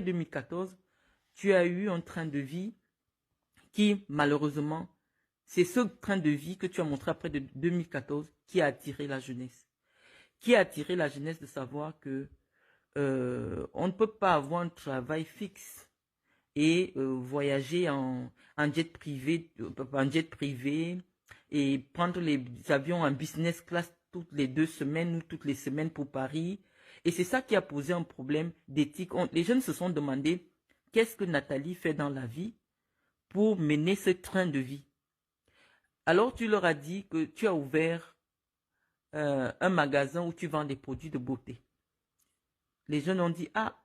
2014, tu as eu un train de vie qui, malheureusement, c'est ce train de vie que tu as montré après de 2014 qui a attiré la jeunesse. Qui a attiré la jeunesse de savoir que on ne peut pas avoir un travail fixe et voyager en jet privé et prendre les avions en business class toutes les 2 semaines ou toutes les semaines pour Paris. Et c'est ça qui a posé un problème d'éthique. Les jeunes se sont demandé qu'est-ce que Nathalie fait dans la vie pour mener ce train de vie. Alors tu leur as dit que tu as ouvert un magasin où tu vends des produits de beauté. Les jeunes ont dit, ah,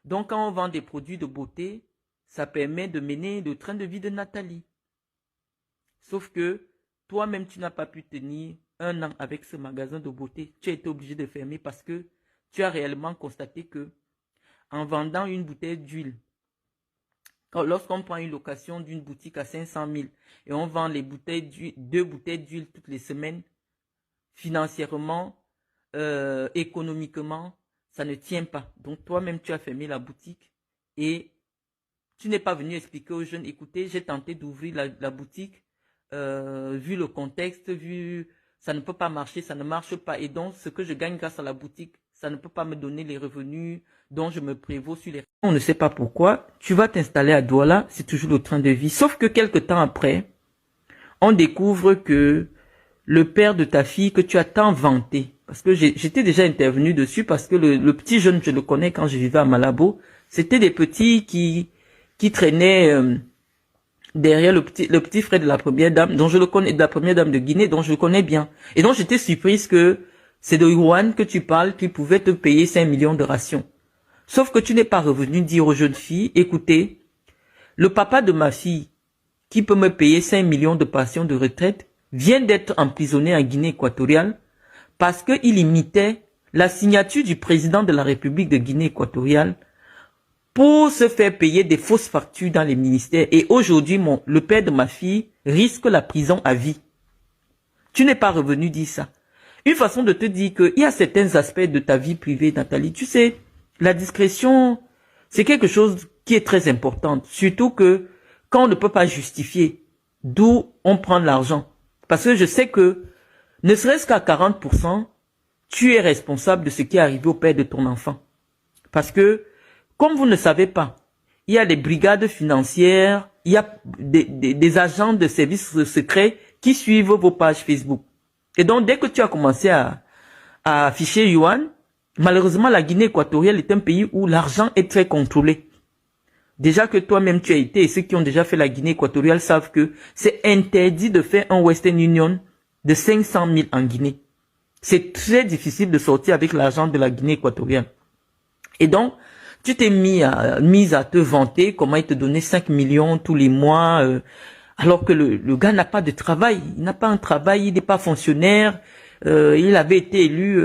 donc quand on vend des produits de beauté, ça permet de mener le train de vie de Nathalie. Sauf que toi-même, tu n'as pas pu tenir 1 an avec ce magasin de beauté. Tu as été obligé de fermer parce que tu as réellement constaté que en vendant une bouteille d'huile, lorsqu'on prend une location d'une boutique à 500 000 et on vend les bouteilles d'huile, 2 bouteilles d'huile toutes les semaines, financièrement, économiquement, ça ne tient pas. Donc toi-même, tu as fermé la boutique et tu n'es pas venu expliquer aux jeunes, écoutez, j'ai tenté d'ouvrir la boutique, vu le contexte, vu ça ne peut pas marcher, ça ne marche pas. Et donc, ce que je gagne grâce à la boutique, ça ne peut pas me donner les revenus dont je me prévaux sur les... On ne sait pas pourquoi. Tu vas t'installer à Douala, c'est toujours le train de vie. Sauf que quelques temps après, on découvre que le père de ta fille que tu as tant vanté, parce que j'étais déjà intervenu dessus, parce que le petit jeune, je le connais quand je vivais à Malabo, c'était des petits qui traînaient derrière le petit frère de la première dame, dont je le connais, de la première dame de Guinée, dont je le connais bien. Et donc j'étais surprise que c'est de Yuan que tu parles, qui pouvait te payer 5 millions de rations. Sauf que tu n'es pas revenu dire aux jeunes filles, écoutez, le papa de ma fille, qui peut me payer 5 millions de pension de retraite, vient d'être emprisonné en Guinée équatoriale parce qu'il imitait la signature du président de la République de Guinée équatoriale pour se faire payer des fausses factures dans les ministères. Et aujourd'hui, le père de ma fille risque la prison à vie. Tu n'es pas revenu dire ça. Une façon de te dire qu'il y a certains aspects de ta vie privée, Nathalie. Tu sais, la discrétion, c'est quelque chose qui est très important. Surtout que quand on ne peut pas justifier d'où on prend l'argent. Parce que je sais que, ne serait-ce qu'à 40%, tu es responsable de ce qui est arrivé au père de ton enfant. Parce que, comme vous ne savez pas, il y a des brigades financières, il y a des agents de services secrets qui suivent vos pages Facebook. Et donc, dès que tu as commencé à afficher Yuan, malheureusement, la Guinée équatoriale est un pays où l'argent est très contrôlé. Déjà que toi-même tu as été, et ceux qui ont déjà fait la Guinée équatoriale savent que c'est interdit de faire un Western Union de 500 000 en Guinée. C'est très difficile de sortir avec l'argent de la Guinée équatoriale. Et donc, tu t'es mise à te vanter comment il te donnait 5 millions tous les mois, alors que le gars n'a pas de travail. Il n'a pas un travail, il n'est pas fonctionnaire. Il avait été élu,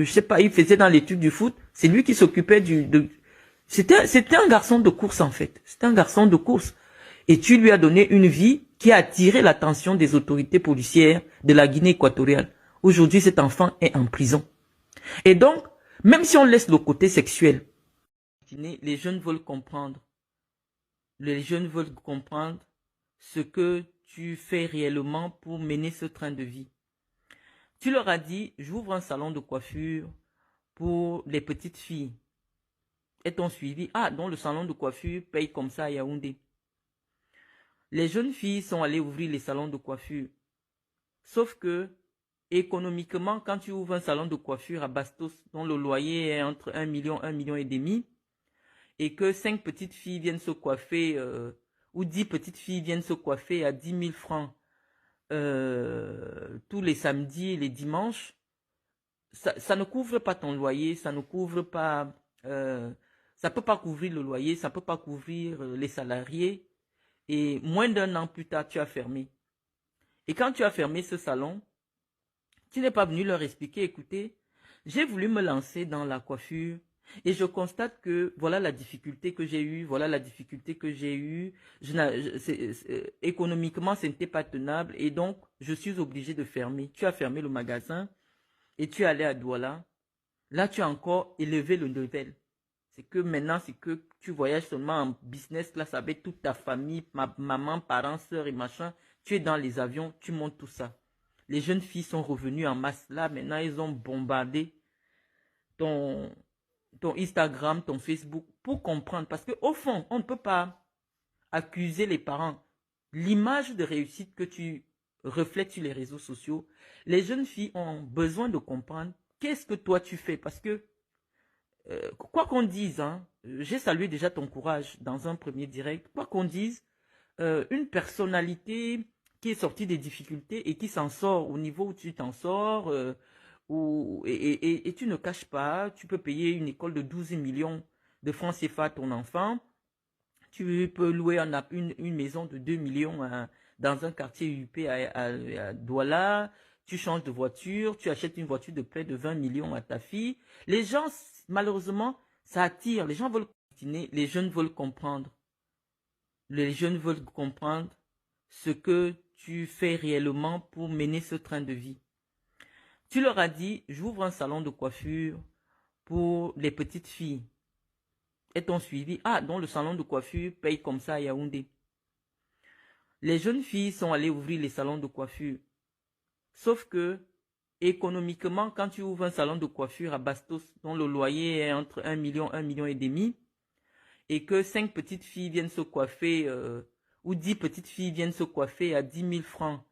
je sais pas, il faisait dans l'étude du foot. C'est lui qui s'occupait C'était un garçon de course en fait. C'était un garçon de course. Et tu lui as donné une vie qui a attiré l'attention des autorités policières de la Guinée équatoriale. Aujourd'hui, cet enfant est en prison. Et donc, même si on laisse le côté sexuel, les jeunes veulent comprendre. Les jeunes veulent comprendre ce que tu fais réellement pour mener ce train de vie. Tu leur as dit, j'ouvre un salon de coiffure pour les petites filles. Et t'ont suivi. Ah, donc le salon de coiffure paye comme ça à Yaoundé. Les jeunes filles sont allées ouvrir les salons de coiffure. Sauf que, économiquement, quand tu ouvres un salon de coiffure à Bastos, dont le loyer est entre 1 million, 1,5 million, et que 5 petites filles viennent se coiffer, ou 10 petites filles viennent se coiffer à 10 000 francs tous les samedis et les dimanches, ça ne couvre pas ton loyer, ça ne couvre pas... ça peut pas couvrir le loyer, ça peut pas couvrir les salariés. Et moins d'1 an plus tard, tu as fermé. Et quand tu as fermé ce salon, tu n'es pas venu leur expliquer, écoutez, j'ai voulu me lancer dans la coiffure et je constate que voilà la difficulté que j'ai eue, voilà la difficulté que j'ai eue. Économiquement, ce n'était pas tenable et donc je suis obligé de fermer. Tu as fermé le magasin et tu es allé à Douala. Là, tu as encore élevé le level. C'est que maintenant, c'est que tu voyages seulement en business class avec toute ta famille, maman, parents, soeurs et machin. Tu es dans les avions, tu montes tout ça. Les jeunes filles sont revenues en masse. Là, maintenant, ils ont bombardé ton, ton Instagram, ton Facebook pour comprendre. Parce qu'au fond, on ne peut pas accuser les parents. L'image de réussite que tu reflètes sur les réseaux sociaux, les jeunes filles ont besoin de comprendre qu'est-ce que toi tu fais. Parce que, quoi qu'on dise, hein, j'ai salué déjà ton courage dans un premier direct, quoi qu'on dise, une personnalité qui est sortie des difficultés et qui s'en sort au niveau où tu t'en sors, et tu ne caches pas, tu peux payer une école de 12 millions de francs CFA à ton enfant, tu peux louer une maison de 2 millions dans un quartier UP à Douala, tu changes de voiture, tu achètes une voiture de près de 20 millions à ta fille. Les gens, malheureusement, ça attire, les gens veulent continuer, les jeunes veulent comprendre. Les jeunes veulent comprendre ce que tu fais réellement pour mener ce train de vie. Tu leur as dit, j'ouvre un salon de coiffure pour les petites filles. Elles t'ont suivi. Ah, donc le salon de coiffure paye comme ça à Yaoundé. Les jeunes filles sont allées ouvrir les salons de coiffure. Sauf que, économiquement, quand tu ouvres un salon de coiffure à Bastos, dont le loyer est entre 1 million, 1 million et demi, et que 5 petites filles viennent se coiffer, ou 10 petites filles viennent se coiffer à 10 000 francs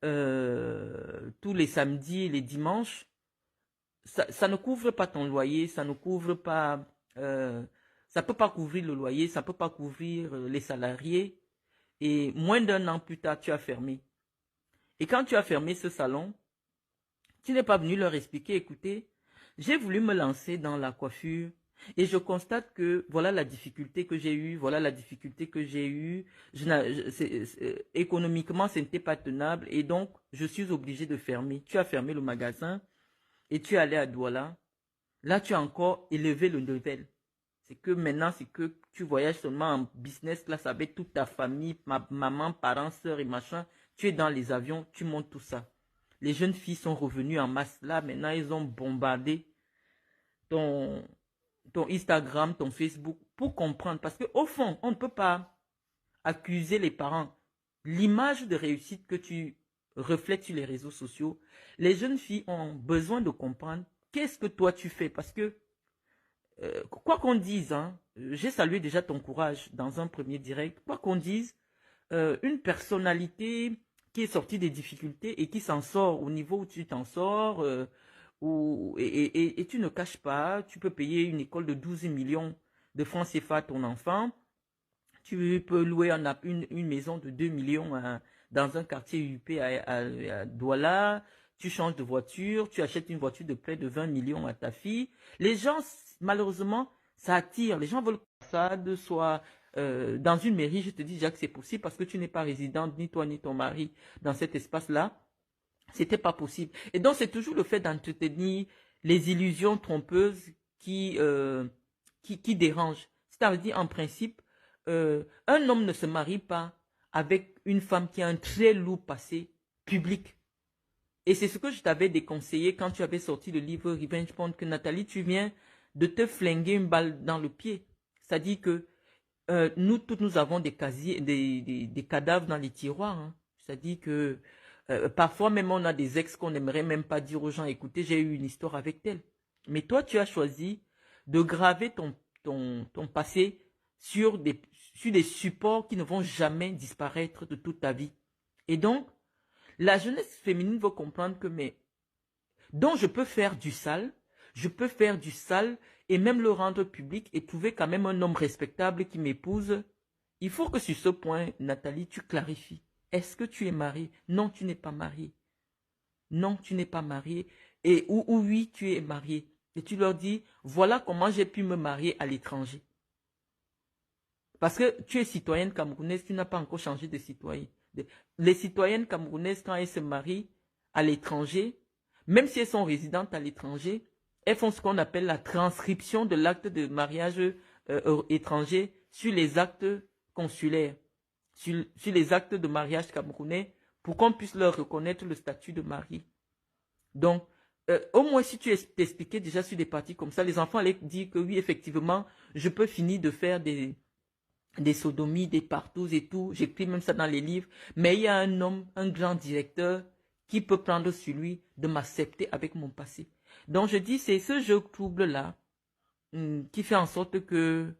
tous les samedis et les dimanches, ça ne couvre pas ton loyer, ça ne couvre pas, ça peut pas couvrir le loyer, ça peut pas couvrir les salariés. Et moins d'un an plus tard, tu as fermé. Et quand tu as fermé ce salon, tu n'es pas venu leur expliquer, écoutez, j'ai voulu me lancer dans la coiffure et je constate que voilà la difficulté que j'ai eue, voilà la difficulté que j'ai eue. Économiquement, ce n'était pas tenable et donc je suis obligé de fermer. Tu as fermé le magasin et tu es allé à Douala. Là, tu as encore élevé le level. C'est que maintenant, c'est que tu voyages seulement en business class avec toute ta famille, maman, parents, soeurs et machin. Tu es dans les avions, tu montes tout ça. Les jeunes filles sont revenues en masse. Là, maintenant, ils ont bombardé ton Instagram, ton Facebook pour comprendre. Parce qu'au fond, on ne peut pas accuser les parents. L'image de réussite que tu reflètes sur les réseaux sociaux, les jeunes filles ont besoin de comprendre qu'est-ce que toi tu fais. Parce que, quoi qu'on dise, hein, j'ai salué déjà ton courage dans un premier direct, quoi qu'on dise, une personnalité qui est sortie des difficultés et qui s'en sort au niveau où tu t'en sors, et tu ne caches pas, tu peux payer une école de 12 millions de francs CFA à ton enfant, tu peux louer une maison de 2 millions dans un quartier UP à Douala, tu changes de voiture, tu achètes une voiture de près de 20 millions à ta fille. Les gens, malheureusement, ça attire. Les gens veulent que ça soit dans une mairie. Je te dis déjà que c'est possible parce que tu n'es pas résidente, ni toi ni ton mari, dans cet espace-là. C'était pas possible. Et donc, c'est toujours le fait d'entretenir les illusions trompeuses qui dérangent. C'est-à-dire, en principe, un homme ne se marie pas avec une femme qui a un très lourd passé public. Et c'est ce que je t'avais déconseillé quand tu avais sorti le livre Revenge Porn, que Nathalie, tu viens de te flinguer une balle dans le pied. C'est-à-dire que nous, toutes, nous avons des cadavres dans les tiroirs. Hein. C'est-à-dire que parfois même on a des ex qu'on n'aimerait même pas dire aux gens, écoutez, j'ai eu une histoire avec elle. Mais toi, tu as choisi de graver ton passé sur des supports qui ne vont jamais disparaître de toute ta vie. Et donc, la jeunesse féminine veut comprendre que, donc je peux faire du sale, et même le rendre public et trouver quand même un homme respectable qui m'épouse. Il faut que sur ce point, Nathalie, tu clarifies. Est-ce que tu es mariée? Non, tu n'es pas mariée. Non, tu n'es pas mariée. Ou oui, tu es mariée. Et tu leur dis, voilà comment j'ai pu me marier à l'étranger. Parce que tu es citoyenne camerounaise, tu n'as pas encore changé de citoyen. Les citoyennes camerounaises, quand elles se marient à l'étranger, même si elles sont résidentes à l'étranger, elles font ce qu'on appelle la transcription de l'acte de mariage étranger sur les actes consulaires, sur les actes de mariage camerounais, pour qu'on puisse leur reconnaître le statut de mari. Donc, Au moins, si tu t'expliquais déjà sur des parties comme ça, les enfants allaient dire que oui, effectivement, je peux finir de faire des sodomies, des partous et tout. J'écris même ça dans les livres. Mais il y a un homme, un grand directeur, qui peut prendre sur lui de m'accepter avec mon passé. Donc, je dis, c'est ce jeu trouble-là qui fait en sorte que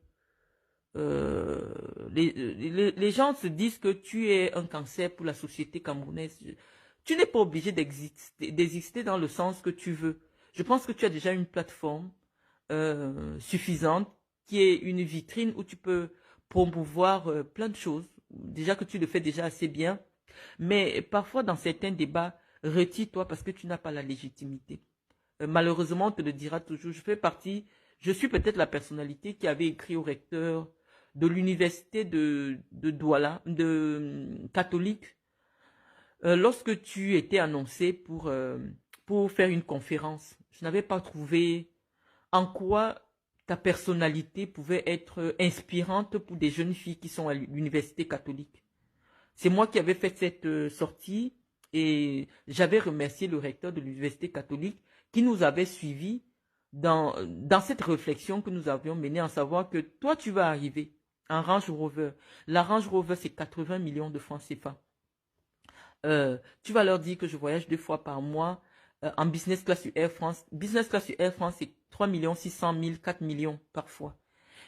euh, les gens se disent que tu es un cancer pour la société camerounaise. Tu n'es pas obligé d'exister dans le sens que tu veux. Je pense que tu as déjà une plateforme suffisante qui est une vitrine où tu peux promouvoir plein de choses. Déjà que tu le fais déjà assez bien. Mais parfois dans certains débats, retire-toi parce que tu n'as pas la légitimité. Malheureusement, on te le dira toujours. Je suis peut-être la personnalité qui avait écrit au recteur de l'université de Douala, catholique, lorsque tu étais annoncé pour faire une conférence. Je n'avais pas trouvé en quoi ta personnalité pouvait être inspirante pour des jeunes filles qui sont à l'université catholique. C'est moi qui avais fait cette sortie et j'avais remercié le recteur de l'université catholique qui nous avait suivis dans cette réflexion que nous avions menée, en savoir que toi, tu vas arriver en Range Rover. La Range Rover, c'est 80 millions de francs CFA. Tu vas leur dire que je voyage 2 fois par mois en business class sur Air France. Business class sur Air France, c'est 3 600 000, 4 millions parfois.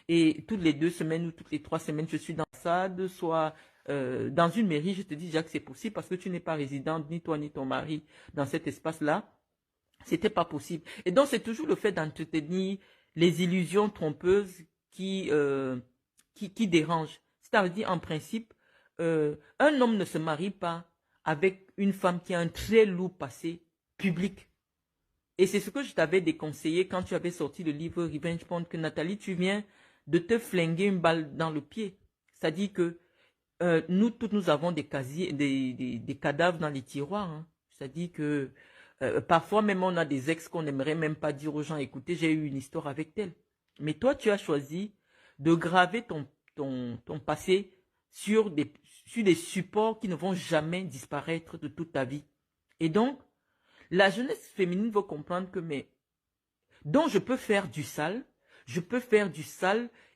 Et toutes les 2 semaines ou toutes les 3 semaines, je suis dans SAD, soit dans une mairie. Je te dis déjà que c'est possible parce que tu n'es pas résidente, ni toi ni ton mari, dans cet espace-là. C'était pas possible. Et donc, c'est toujours le fait d'entretenir les illusions trompeuses qui dérangent. C'est-à-dire, en principe, un homme ne se marie pas avec une femme qui a un très lourd passé public. Et c'est ce que je t'avais déconseillé quand tu avais sorti le livre Revenge Porn, que Nathalie, tu viens de te flinguer une balle dans le pied. C'est-à-dire que nous toutes, nous avons des casiers, des cadavres dans les tiroirs. Hein. C'est-à-dire que parfois même on a des ex qu'on n'aimerait même pas dire aux gens, écoutez, j'ai eu une histoire avec elle. Mais toi, tu as choisi de graver ton passé sur des supports qui ne vont jamais disparaître de toute ta vie. Et donc, la jeunesse féminine va comprendre que, mais, donc je peux faire du sale,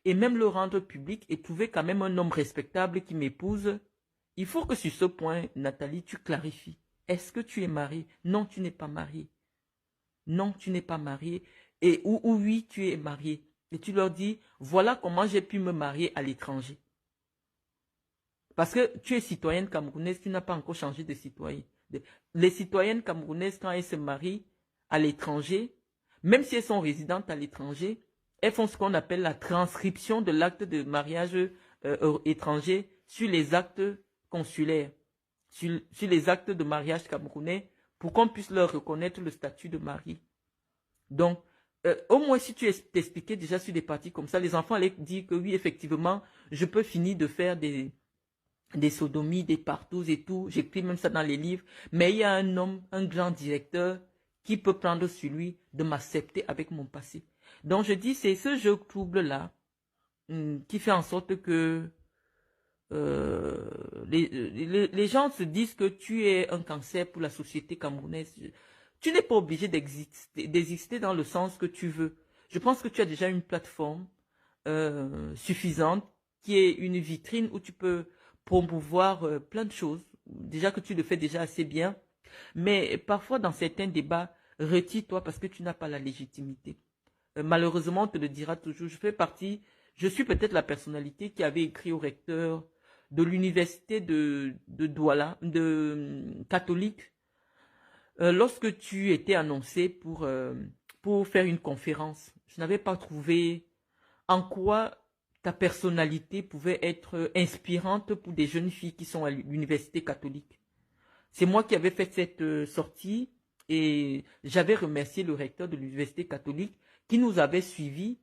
et même le rendre public et trouver quand même un homme respectable qui m'épouse. Il faut que sur ce point, Nathalie, tu clarifies. Est-ce que tu es mariée? Non, tu n'es pas mariée. Non, tu n'es pas mariée. Ou oui, tu es mariée. Et tu leur dis, voilà comment j'ai pu me marier à l'étranger. Parce que tu es citoyenne camerounaise, tu n'as pas encore changé de citoyen. Les citoyennes camerounaises, quand elles se marient à l'étranger, même si elles sont résidentes à l'étranger, elles font ce qu'on appelle la transcription de l'acte de mariage étranger sur les actes consulaires, sur les actes de mariage camerounais, pour qu'on puisse leur reconnaître le statut de mari. Donc, au moins, si tu t'expliquais déjà sur des parties comme ça, les enfants allaient dire que oui, effectivement, je peux finir de faire des sodomies, des partous et tout. J'écris même ça dans les livres. Mais il y a un homme, un grand directeur, qui peut prendre sur lui de m'accepter avec mon passé. Donc, je dis, c'est ce jeu trouble-là qui fait en sorte que les gens se disent que tu es un cancer pour la société camerounaise. Tu n'es pas obligé d'exister dans le sens que tu veux. Je pense que tu as déjà une plateforme suffisante qui est une vitrine où tu peux promouvoir plein de choses. Déjà que tu le fais déjà assez bien. Mais parfois, dans certains débats, retire-toi parce que tu n'as pas la légitimité. Malheureusement, on te le dira toujours. Je suis peut-être la personnalité qui avait écrit au recteur de l'université de Douala, catholique, lorsque tu étais annoncé pour faire une conférence. Je n'avais pas trouvé en quoi ta personnalité pouvait être inspirante pour des jeunes filles qui sont à l'université catholique. C'est moi qui avais fait cette sortie et j'avais remercié le recteur de l'université catholique qui nous avait suivis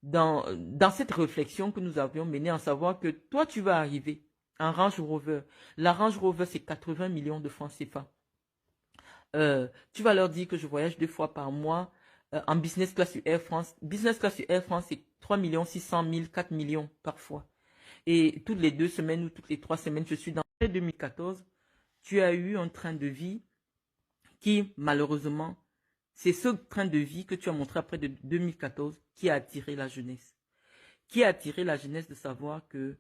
dans cette réflexion que nous avions menée, en savoir que toi, tu vas arriver en Range Rover. La Range Rover, c'est 80 millions de francs CFA. Tu vas leur dire que je voyage 2 fois par mois en business class sur Air France. Business class sur Air France, c'est 3 600 000, 4 millions parfois. Et toutes les 2 semaines ou toutes les 3 semaines, je suis dans 2014. Tu as eu un train de vie qui, malheureusement, C'est ce train de vie que tu as montré après de 2014 qui a attiré la jeunesse. Qui a attiré la jeunesse de savoir que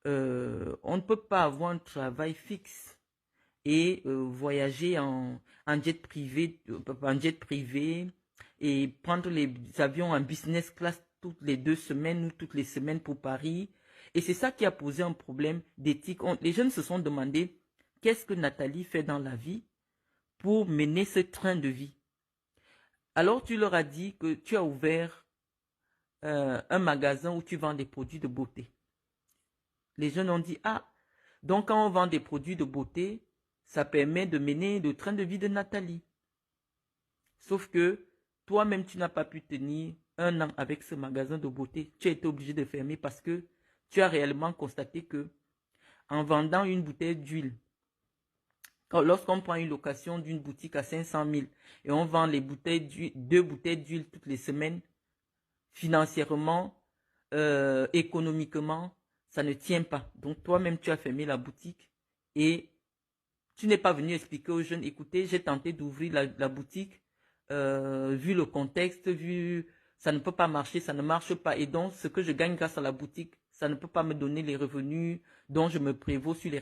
on ne peut pas avoir un travail fixe et voyager en jet privé et prendre les avions en business class toutes les 2 semaines ou toutes les semaines pour Paris. Et c'est ça qui a posé un problème d'éthique. Les jeunes se sont demandé qu'est-ce que Nathalie fait dans la vie pour mener ce train de vie. Alors tu leur as dit que tu as ouvert un magasin où tu vends des produits de beauté. Les jeunes ont dit, ah, donc quand on vend des produits de beauté, ça permet de mener le train de vie de Nathalie. Sauf que toi-même, tu n'as pas pu tenir 1 an avec ce magasin de beauté. Tu as été obligé de fermer parce que tu as réellement constaté que en vendant une bouteille d'huile, lorsqu'on prend une location d'une boutique à 500 000 et on vend les bouteilles d'huile, 2 bouteilles d'huile toutes les semaines, financièrement, économiquement, ça ne tient pas. Donc toi-même, tu as fermé la boutique et tu n'es pas venu expliquer aux jeunes, écoutez, j'ai tenté d'ouvrir la boutique, vu le contexte, ça ne peut pas marcher, ça ne marche pas. Et donc, ce que je gagne grâce à la boutique, ça ne peut pas me donner les revenus dont je me prévaux sur les